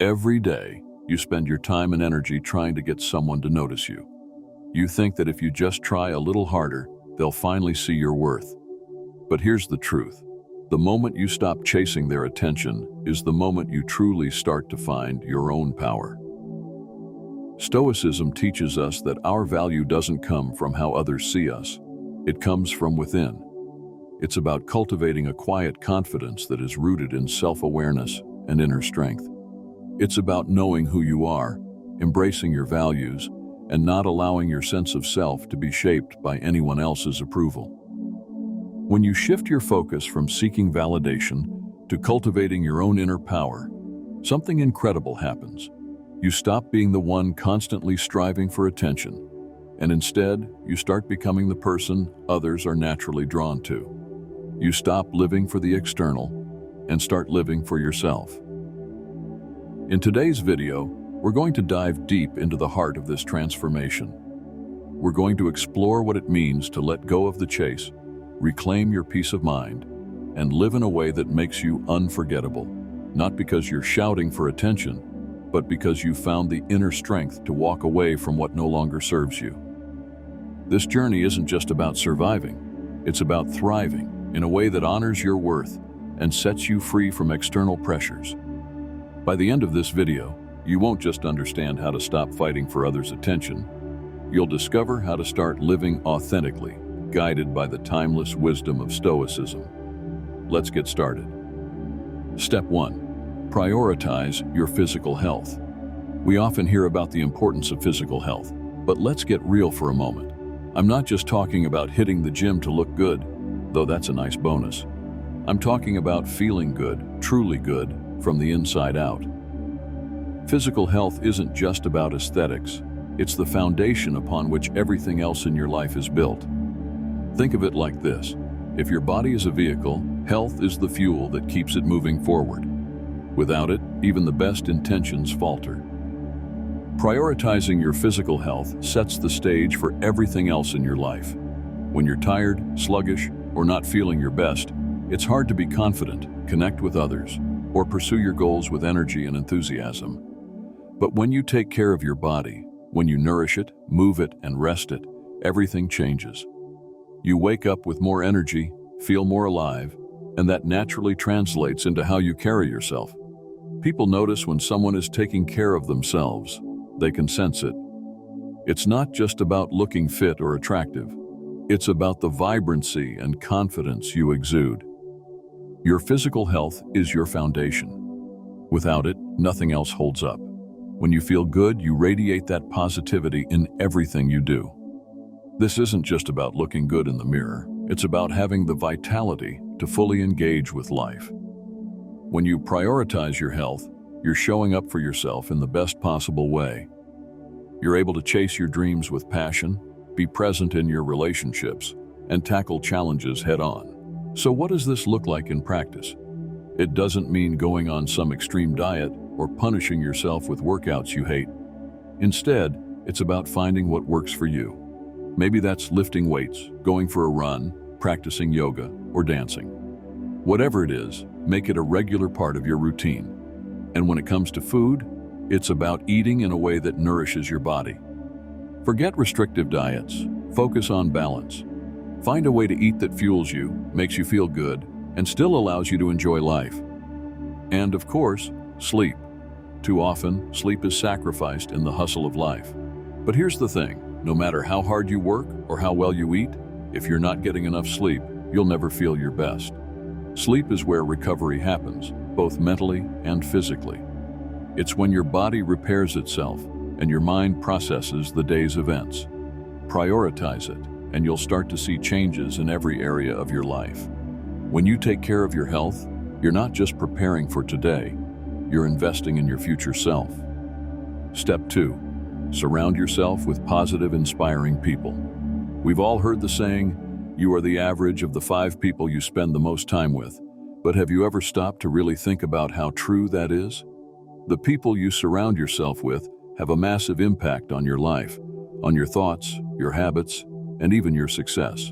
Every day, you spend your time and energy trying to get someone to notice you. You think that if you just try a little harder, they'll finally see your worth. But here's the truth. The moment you stop chasing their attention is the moment you truly start to find your own power. Stoicism teaches us that our value doesn't come from how others see us. It comes from within. It's about cultivating a quiet confidence that is rooted in self-awareness and inner strength. It's about knowing who you are, embracing your values, and not allowing your sense of self to be shaped by anyone else's approval. When you shift your focus from seeking validation to cultivating your own inner power, something incredible happens. You stop being the one constantly striving for attention, and instead, you start becoming the person others are naturally drawn to. You stop living for the external and start living for yourself. In today's video, we're going to dive deep into the heart of this transformation. We're going to explore what it means to let go of the chase, reclaim your peace of mind, and live in a way that makes you unforgettable, not because you're shouting for attention, but because you found the inner strength to walk away from what no longer serves you. This journey isn't just about surviving, it's about thriving in a way that honors your worth and sets you free from external pressures. By the end of this video, you won't just understand how to stop fighting for others' attention, you'll discover how to start living authentically, guided by the timeless wisdom of Stoicism. Let's get started. Step 1. Prioritize your physical health. We often hear about the importance of physical health, but let's get real for a moment. I'm not just talking about hitting the gym to look good, though that's a nice bonus. I'm talking about feeling good, truly good, from the inside out. Physical health isn't just about aesthetics. It's the foundation upon which everything else in your life is built. Think of it like this. If your body is a vehicle, health is the fuel that keeps it moving forward. Without it, even the best intentions falter. Prioritizing your physical health sets the stage for everything else in your life. When you're tired, sluggish, or not feeling your best, it's hard to be confident, connect with others, or pursue your goals with energy and enthusiasm. But when you take care of your body, when you nourish it, move it, and rest it, everything changes. You wake up with more energy, feel more alive, and that naturally translates into how you carry yourself. People notice when someone is taking care of themselves. They can sense it. It's not just about looking fit or attractive. It's about the vibrancy and confidence you exude. Your physical health is your foundation. Without it, nothing else holds up. When you feel good, you radiate that positivity in everything you do. This isn't just about looking good in the mirror. It's about having the vitality to fully engage with life. When you prioritize your health, you're showing up for yourself in the best possible way. You're able to chase your dreams with passion, be present in your relationships, and tackle challenges head-on. So what does this look like in practice? It doesn't mean going on some extreme diet or punishing yourself with workouts you hate. Instead, it's about finding what works for you. Maybe that's lifting weights, going for a run, practicing yoga, or dancing. Whatever it is, make it a regular part of your routine. And when it comes to food, it's about eating in a way that nourishes your body. Forget restrictive diets. Focus on balance. Find a way to eat that fuels you, makes you feel good, and still allows you to enjoy life. And of course, sleep. Too often, sleep is sacrificed in the hustle of life. But here's the thing, no matter how hard you work or how well you eat, if you're not getting enough sleep, you'll never feel your best. Sleep is where recovery happens, both mentally and physically. It's when your body repairs itself and your mind processes the day's events. Prioritize it, and you'll start to see changes in every area of your life. When you take care of your health, you're not just preparing for today, you're investing in your future self. Step 2. Surround yourself with positive, inspiring people. We've all heard the saying, you are the average of the 5 people you spend the most time with. But have you ever stopped to really think about how true that is? The people you surround yourself with have a massive impact on your life, on your thoughts, your habits, and even your success.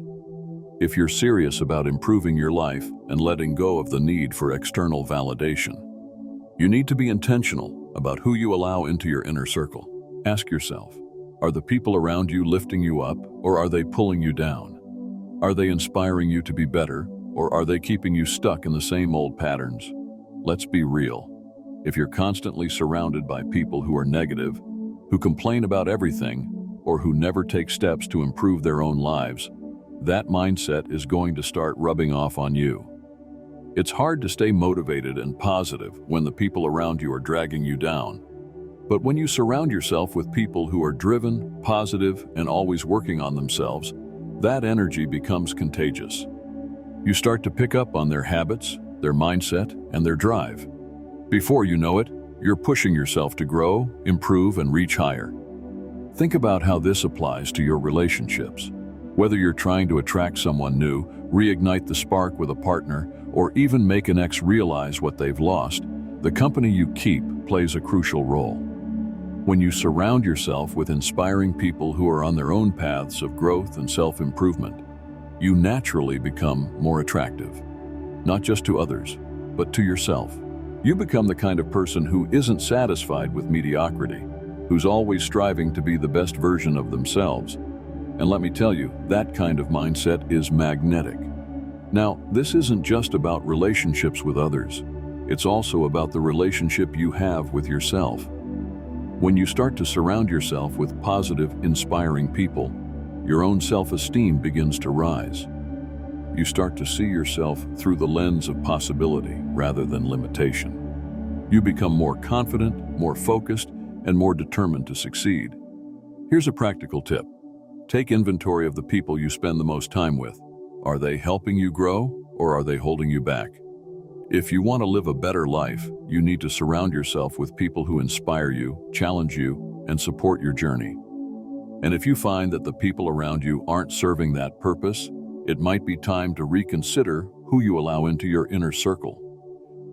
If you're serious about improving your life and letting go of the need for external validation, you need to be intentional about who you allow into your inner circle. Ask yourself, are the people around you lifting you up, or are they pulling you down? Are they inspiring you to be better, or are they keeping you stuck in the same old patterns? Let's be real. If you're constantly surrounded by people who are negative, who complain about everything, or who never take steps to improve their own lives, that mindset is going to start rubbing off on you. It's hard to stay motivated and positive when the people around you are dragging you down. But when you surround yourself with people who are driven, positive, and always working on themselves, that energy becomes contagious. You start to pick up on their habits, their mindset, and their drive. Before you know it, you're pushing yourself to grow, improve, and reach higher. Think about how this applies to your relationships. Whether you're trying to attract someone new, reignite the spark with a partner, or even make an ex realize what they've lost, the company you keep plays a crucial role. When you surround yourself with inspiring people who are on their own paths of growth and self-improvement, you naturally become more attractive, not just to others, but to yourself. You become the kind of person who isn't satisfied with mediocrity, who's always striving to be the best version of themselves. And let me tell you, that kind of mindset is magnetic. Now, this isn't just about relationships with others. It's also about the relationship you have with yourself. When you start to surround yourself with positive, inspiring people, your own self-esteem begins to rise. You start to see yourself through the lens of possibility rather than limitation. You become more confident, more focused, and more determined to succeed. Here's a practical tip. Take inventory of the people you spend the most time with. Are they helping you grow, or are they holding you back? If you want to live a better life, you need to surround yourself with people who inspire you, challenge you, and support your journey. And if you find that the people around you aren't serving that purpose, it might be time to reconsider who you allow into your inner circle.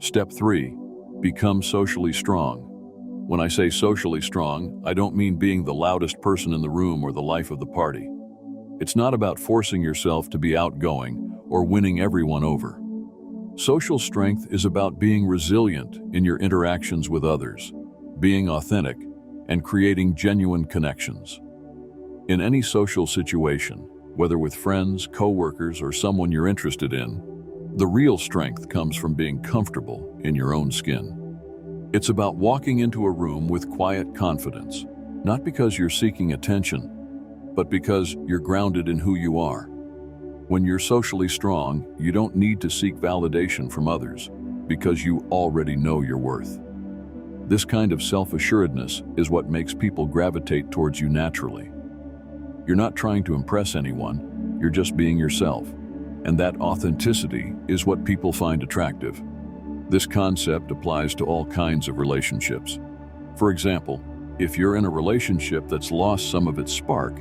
Step 3. Become socially strong. When I say socially strong, I don't mean being the loudest person in the room or the life of the party. It's not about forcing yourself to be outgoing or winning everyone over. Social strength is about being resilient in your interactions with others, being authentic, and creating genuine connections. In any social situation, whether with friends, coworkers, or someone you're interested in, the real strength comes from being comfortable in your own skin. It's about walking into a room with quiet confidence, not because you're seeking attention, but because you're grounded in who you are. When you're socially strong, you don't need to seek validation from others, because you already know your worth. This kind of self-assuredness is what makes people gravitate towards you naturally. You're not trying to impress anyone, you're just being yourself, and that authenticity is what people find attractive. This concept applies to all kinds of relationships. For example, if you're in a relationship that's lost some of its spark,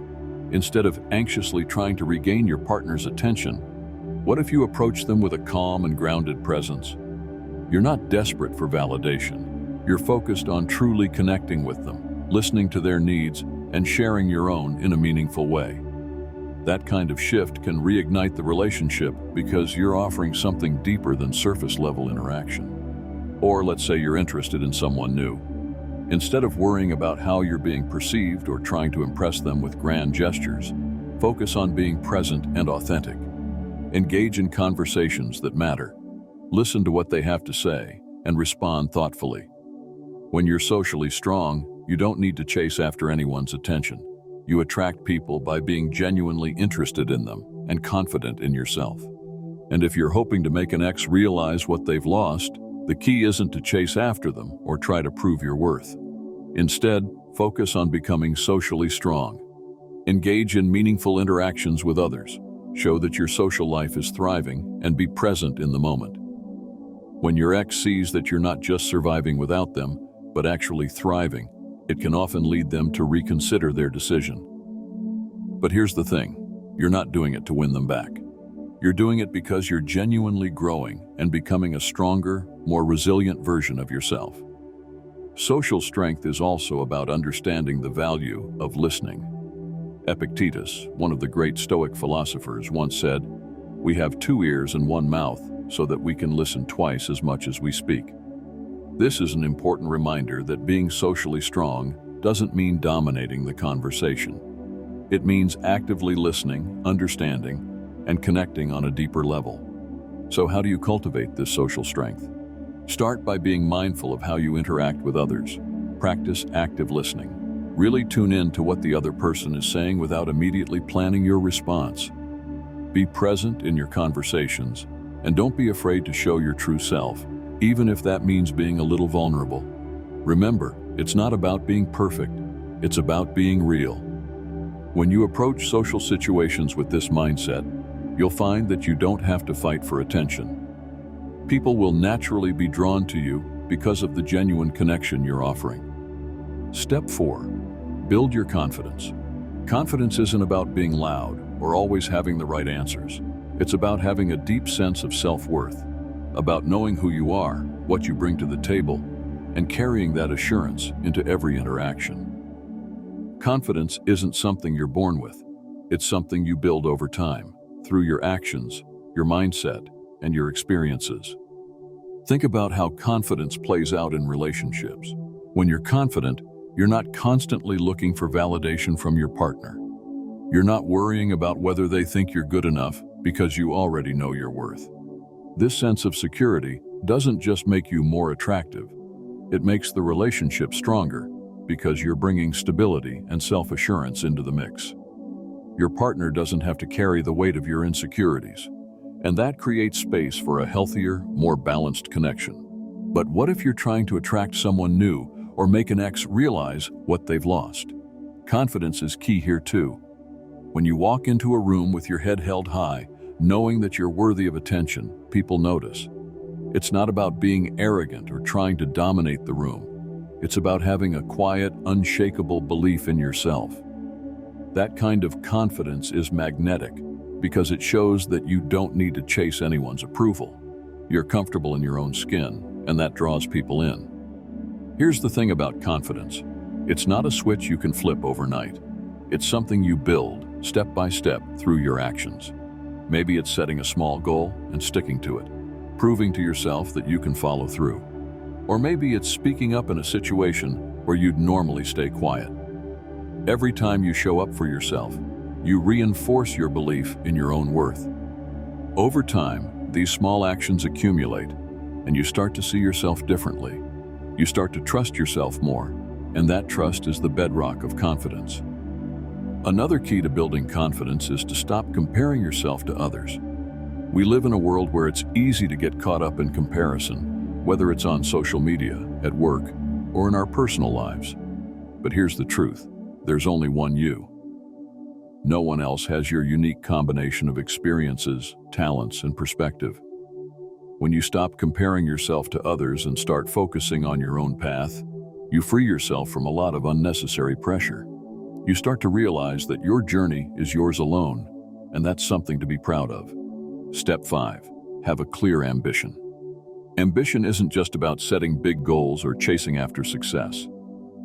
instead of anxiously trying to regain your partner's attention, what if you approach them with a calm and grounded presence? You're not desperate for validation. You're focused on truly connecting with them, listening to their needs, and sharing your own in a meaningful way. That kind of shift can reignite the relationship because you're offering something deeper than surface-level interaction. Or let's say you're interested in someone new. Instead of worrying about how you're being perceived or trying to impress them with grand gestures, focus on being present and authentic. Engage in conversations that matter. Listen to what they have to say and respond thoughtfully. When you're socially strong, you don't need to chase after anyone's attention. You attract people by being genuinely interested in them and confident in yourself. And if you're hoping to make an ex realize what they've lost, the key isn't to chase after them or try to prove your worth. Instead, focus on becoming socially strong. Engage in meaningful interactions with others. Show that your social life is thriving and be present in the moment. When your ex sees that you're not just surviving without them, but actually thriving, it can often lead them to reconsider their decision. But here's the thing, you're not doing it to win them back. You're doing it because you're genuinely growing and becoming a stronger, more resilient version of yourself. Social strength is also about understanding the value of listening. Epictetus, one of the great Stoic philosophers, once said, "We have 2 ears and 1 mouth so that we can listen twice as much as we speak." This is an important reminder that being socially strong doesn't mean dominating the conversation. It means actively listening, understanding, and connecting on a deeper level. So how do you cultivate this social strength? Start by being mindful of how you interact with others. Practice active listening. Really tune in to what the other person is saying without immediately planning your response. Be present in your conversations, and don't be afraid to show your true self, even if that means being a little vulnerable. Remember, it's not about being perfect, it's about being real. When you approach social situations with this mindset, you'll find that you don't have to fight for attention. People will naturally be drawn to you because of the genuine connection you're offering. Step 4. Build your confidence. Confidence isn't about being loud or always having the right answers. It's about having a deep sense of self-worth, about knowing who you are, what you bring to the table, and carrying that assurance into every interaction. Confidence isn't something you're born with. It's something you build over time, through your actions, your mindset, and your experiences. Think about how confidence plays out in relationships. When you're confident, you're not constantly looking for validation from your partner. You're not worrying about whether they think you're good enough because you already know your worth. This sense of security doesn't just make you more attractive. It makes the relationship stronger because you're bringing stability and self-assurance into the mix. Your partner doesn't have to carry the weight of your insecurities, and that creates space for a healthier, more balanced connection. But what if you're trying to attract someone new or make an ex realize what they've lost? Confidence is key here too. When you walk into a room with your head held high, knowing that you're worthy of attention, people notice. It's not about being arrogant or trying to dominate the room. It's about having a quiet, unshakable belief in yourself. That kind of confidence is magnetic because it shows that you don't need to chase anyone's approval. You're comfortable in your own skin, and that draws people in. Here's the thing about confidence. It's not a switch you can flip overnight. It's something you build, step by step, through your actions. Maybe it's setting a small goal and sticking to it, proving to yourself that you can follow through. Or maybe it's speaking up in a situation where you'd normally stay quiet. Every time you show up for yourself, you reinforce your belief in your own worth. Over time, these small actions accumulate, and you start to see yourself differently. You start to trust yourself more, and that trust is the bedrock of confidence. Another key to building confidence is to stop comparing yourself to others. We live in a world where it's easy to get caught up in comparison, whether it's on social media, at work, or in our personal lives. But here's the truth. There's only one you. No one else has your unique combination of experiences, talents, and perspective. When you stop comparing yourself to others and start focusing on your own path, you free yourself from a lot of unnecessary pressure. You start to realize that your journey is yours alone, and that's something to be proud of. Step 5. Have a clear ambition. Ambition isn't just about setting big goals or chasing after success.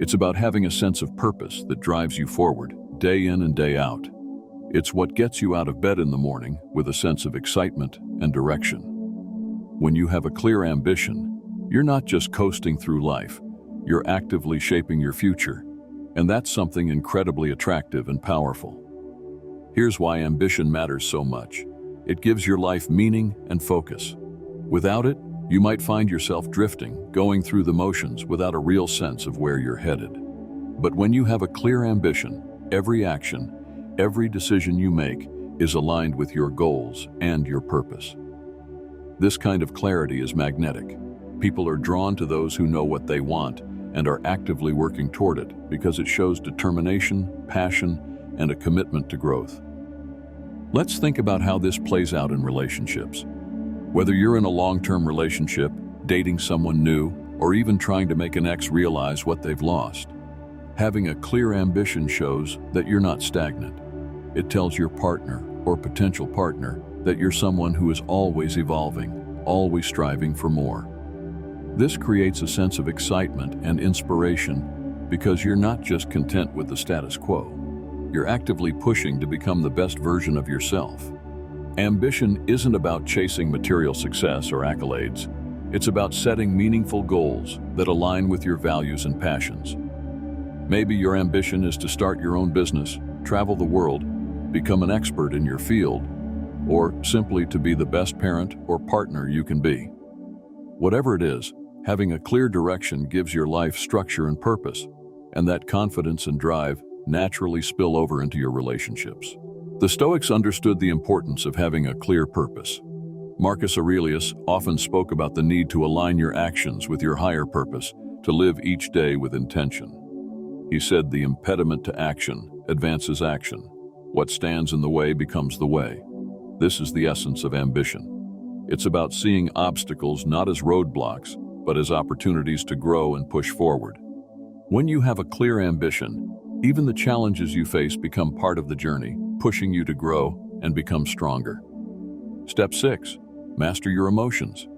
It's about having a sense of purpose that drives you forward, day in and day out. It's what gets you out of bed in the morning with a sense of excitement and direction. When you have a clear ambition, you're not just coasting through life, you're actively shaping your future, and that's something incredibly attractive and powerful. Here's why ambition matters so much. It gives your life meaning and focus. Without it, you might find yourself drifting, going through the motions without a real sense of where you're headed. But when you have a clear ambition, every action, every decision you make is aligned with your goals and your purpose. This kind of clarity is magnetic. People are drawn to those who know what they want and are actively working toward it because it shows determination, passion, and a commitment to growth. Let's think about how this plays out in relationships. Whether you're in a long-term relationship, dating someone new, or even trying to make an ex realize what they've lost, having a clear ambition shows that you're not stagnant. It tells your partner or potential partner that you're someone who is always evolving, always striving for more. This creates a sense of excitement and inspiration because you're not just content with the status quo. You're actively pushing to become the best version of yourself. Ambition isn't about chasing material success or accolades. It's about setting meaningful goals that align with your values and passions. Maybe your ambition is to start your own business, travel the world, become an expert in your field, or simply to be the best parent or partner you can be. Whatever it is, having a clear direction gives your life structure and purpose, and that confidence and drive naturally spill over into your relationships. The Stoics understood the importance of having a clear purpose. Marcus Aurelius often spoke about the need to align your actions with your higher purpose, to live each day with intention. He said the impediment to action advances action. What stands in the way becomes the way. This is the essence of ambition. It's about seeing obstacles not as roadblocks, but as opportunities to grow and push forward. When you have a clear ambition, even the challenges you face become part of the journey, pushing you to grow and become stronger. Step 6. Master your emotions.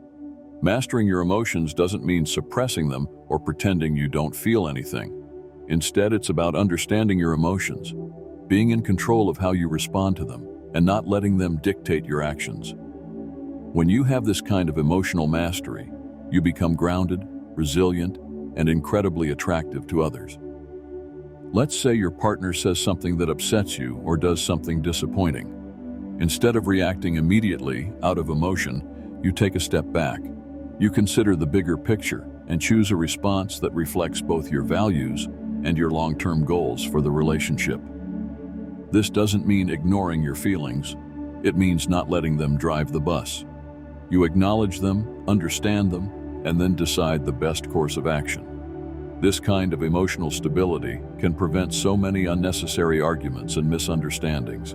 Mastering your emotions doesn't mean suppressing them or pretending you don't feel anything. Instead, it's about understanding your emotions, being in control of how you respond to them, and not letting them dictate your actions. When you have this kind of emotional mastery, you become grounded, resilient, and incredibly attractive to others. Let's say your partner says something that upsets you or does something disappointing. Instead of reacting immediately out of emotion, you take a step back. You consider the bigger picture and choose a response that reflects both your values and your long-term goals for the relationship. This doesn't mean ignoring your feelings. It means not letting them drive the bus. You acknowledge them, understand them, and then decide the best course of action. This kind of emotional stability can prevent so many unnecessary arguments and misunderstandings.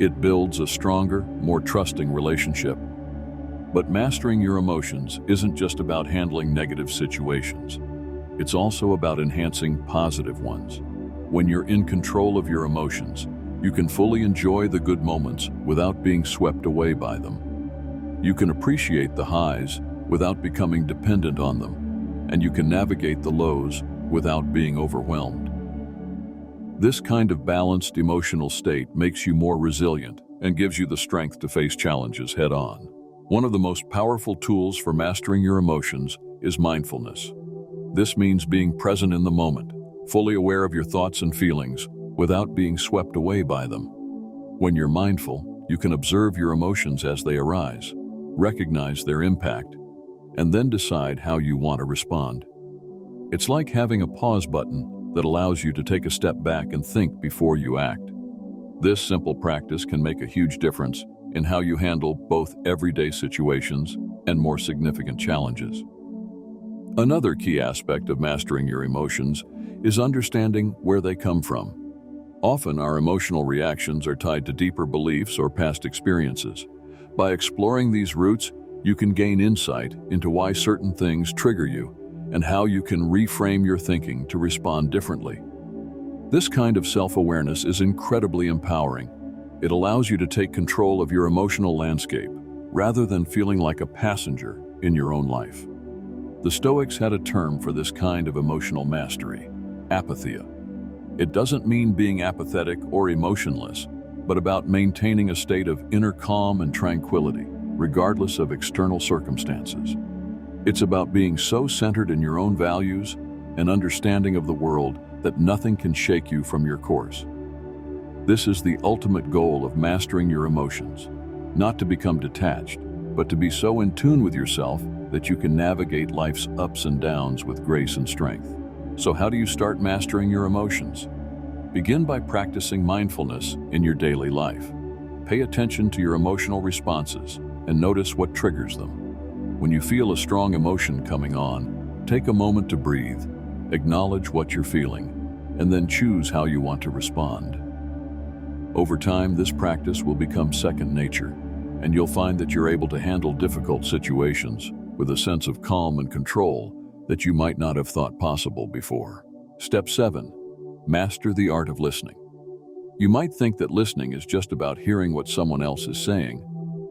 It builds a stronger, more trusting relationship. But mastering your emotions isn't just about handling negative situations. It's also about enhancing positive ones. When you're in control of your emotions, you can fully enjoy the good moments without being swept away by them. You can appreciate the highs without becoming dependent on them, and you can navigate the lows without being overwhelmed. This kind of balanced emotional state makes you more resilient and gives you the strength to face challenges head-on. One of the most powerful tools for mastering your emotions is mindfulness. This means being present in the moment, fully aware of your thoughts and feelings, without being swept away by them. When you're mindful, you can observe your emotions as they arise, recognize their impact, and then decide how you want to respond. It's like having a pause button that allows you to take a step back and think before you act. This simple practice can make a huge difference in how you handle both everyday situations and more significant challenges. Another key aspect of mastering your emotions is understanding where they come from. Often, our emotional reactions are tied to deeper beliefs or past experiences. By exploring these roots, you can gain insight into why certain things trigger you and how you can reframe your thinking to respond differently. This kind of self-awareness is incredibly empowering. It allows you to take control of your emotional landscape rather than feeling like a passenger in your own life. The Stoics had a term for this kind of emotional mastery: apatheia. It doesn't mean being apathetic or emotionless, but about maintaining a state of inner calm and tranquility, regardless of external circumstances. It's about being so centered in your own values and understanding of the world that nothing can shake you from your course. This is the ultimate goal of mastering your emotions, not to become detached, but to be so in tune with yourself that you can navigate life's ups and downs with grace and strength. So how do you start mastering your emotions? Begin by practicing mindfulness in your daily life. Pay attention to your emotional responses and notice what triggers them. When you feel a strong emotion coming on, take a moment to breathe, acknowledge what you're feeling, and then choose how you want to respond. Over time, this practice will become second nature, and you'll find that you're able to handle difficult situations with a sense of calm and control that you might not have thought possible before. Step 7. Master the art of listening. You might think that listening is just about hearing what someone else is saying,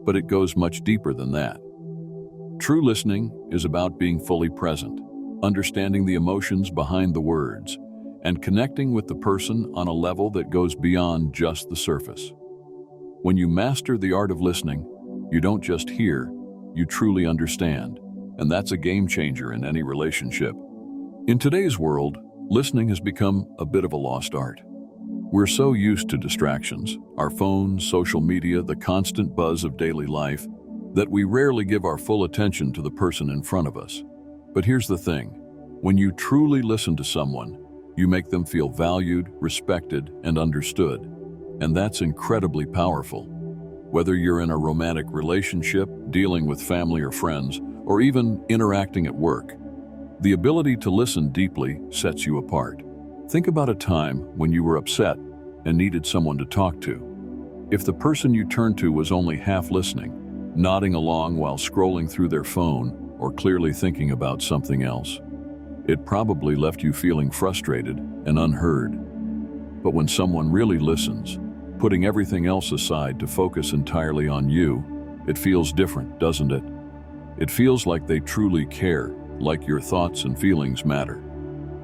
but it goes much deeper than that. True listening is about being fully present, understanding the emotions behind the words, and connecting with the person on a level that goes beyond just the surface. When you master the art of listening, you don't just hear, you truly understand. and that's a game changer in any relationship. In today's world, listening has become a bit of a lost art. We're so used to distractions, our phones, social media, the constant buzz of daily life, that we rarely give our full attention to the person in front of us. But here's the thing, when you truly listen to someone, you make them feel valued, respected, and understood. And that's incredibly powerful. Whether you're in a romantic relationship, dealing with family or friends, or even interacting at work, the ability to listen deeply sets you apart. Think about a time when you were upset and needed someone to talk to. If the person you turned to was only half listening, nodding along while scrolling through their phone, or clearly thinking about something else, it probably left you feeling frustrated and unheard. But when someone really listens, putting everything else aside to focus entirely on you, it feels different, doesn't it? It feels like they truly care, like your thoughts and feelings matter.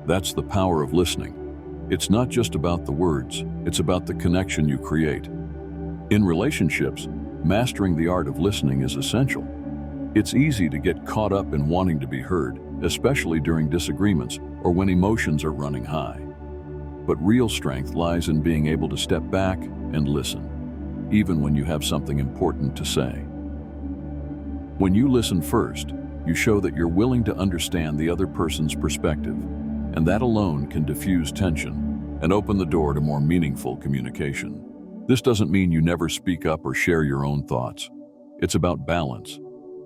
That's the power of listening. It's not just about the words, it's about the connection you create. In relationships, mastering the art of listening is essential. It's easy to get caught up in wanting to be heard, especially during disagreements or when emotions are running high. But real strength lies in being able to step back and listen, even when you have something important to say. When you listen first, you show that you're willing to understand the other person's perspective, and that alone can diffuse tension and open the door to more meaningful communication. This doesn't mean you never speak up or share your own thoughts. It's about balance.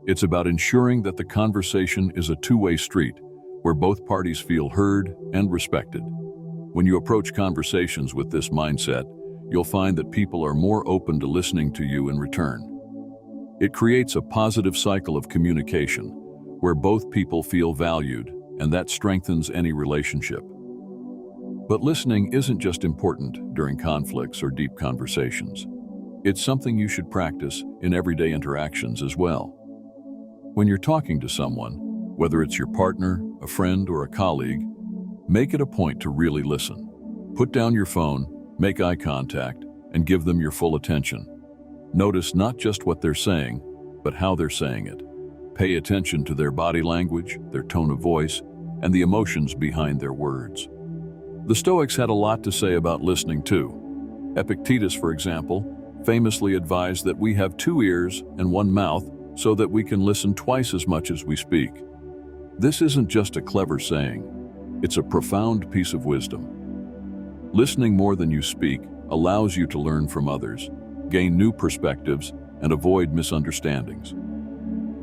It's about ensuring that the conversation is a two-way street where both parties feel heard and respected. When you approach conversations with this mindset, you'll find that people are more open to listening to you in return. It creates a positive cycle of communication where both people feel valued, and that strengthens any relationship. But listening isn't just important during conflicts or deep conversations. It's something you should practice in everyday interactions as well. When you're talking to someone, whether it's your partner, a friend, or a colleague, make it a point to really listen. Put down your phone, make eye contact, and give them your full attention. Notice not just what they're saying, but how they're saying it. Pay attention to their body language, their tone of voice, and the emotions behind their words. The Stoics had a lot to say about listening too. Epictetus, for example, famously advised that we have 2 ears and 1 mouth so that we can listen twice as much as we speak. This isn't just a clever saying, it's a profound piece of wisdom. Listening more than you speak allows you to learn from others, gain new perspectives, and avoid misunderstandings.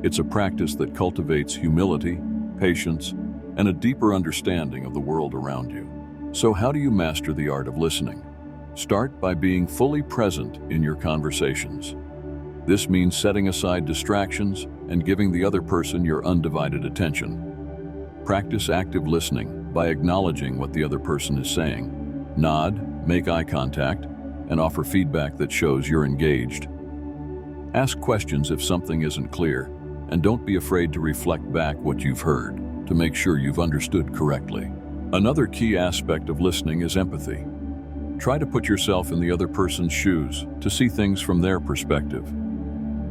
It's a practice that cultivates humility, patience, and a deeper understanding of the world around you. So how do you master the art of listening? Start by being fully present in your conversations. This means setting aside distractions and giving the other person your undivided attention. Practice active listening by acknowledging what the other person is saying. Nod, make eye contact, and offer feedback that shows you're engaged. Ask questions if something isn't clear, and don't be afraid to reflect back what you've heard to make sure you've understood correctly. Another key aspect of listening is empathy. Try to put yourself in the other person's shoes to see things from their perspective.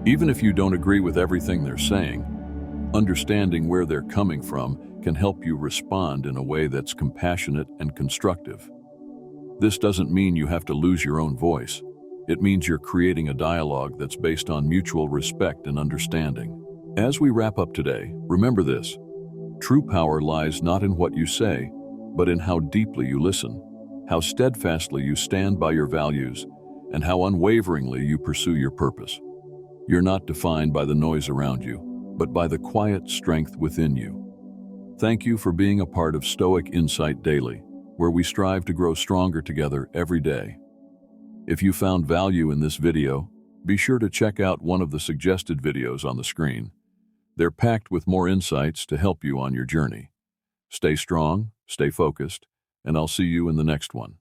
Even if you don't agree with everything they're saying, understanding where they're coming from can help you respond in a way that's compassionate and constructive. This doesn't mean you have to lose your own voice. It means you're creating a dialogue that's based on mutual respect and understanding. As we wrap up today, remember this: true power lies not in what you say, but in how deeply you listen, how steadfastly you stand by your values, and how unwaveringly you pursue your purpose. You're not defined by the noise around you, but by the quiet strength within you. Thank you for being a part of Stoic Insight Daily, where we strive to grow stronger together every day. If you found value in this video, be sure to check out one of the suggested videos on the screen. They're packed with more insights to help you on your journey. Stay strong, stay focused, and I'll see you in the next one.